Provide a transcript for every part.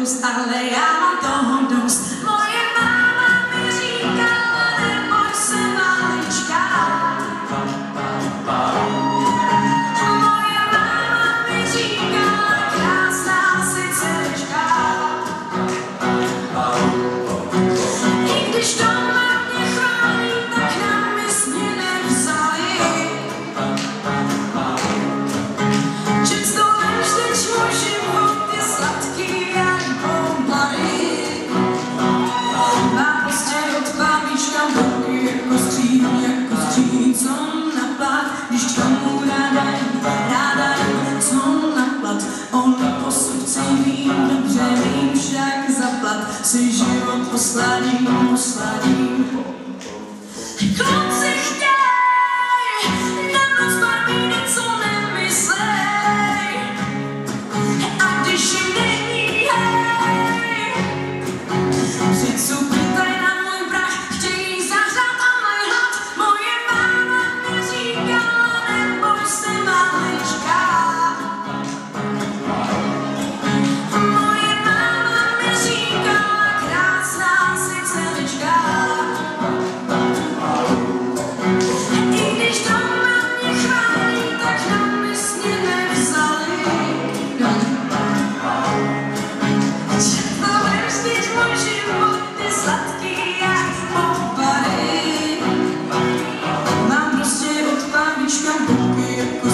dost, ale já mám toho dost. Moje máma mi říkala, neboj se malička. Moje máma mi říkala, krásná si dcerečka. I když doma mě chválí, tak na mis mě nevzali. Často lež teď můj život je sladký jak bomblary. Mám prostě od babička boky jako skříň, co naplat, když k tomu ráda jim, co naplat. On posud chci mít, dobře vím, však zaplat, si život posladím. Kluci chtěj, na noc barbíny, co nemyslej. A když jim není hej, přicupítaj na můj prach, chtějí zahrát a mají hlad. Moje máma mi říkala, neboj se malička. Moje máma mi říkala, krásná si dcerečka. I když doma mě chválí, tak na mis mě nevzali. Četlo vždyť můj život je sladký jak popary. Mám prostě od babička boky jako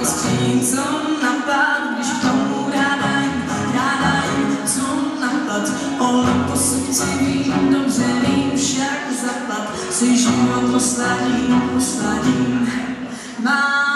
skříň, co napad, když k tomu ráda jim, co napad. On posud chci vím, dobře vím, však zaplat, si život posladím. Mám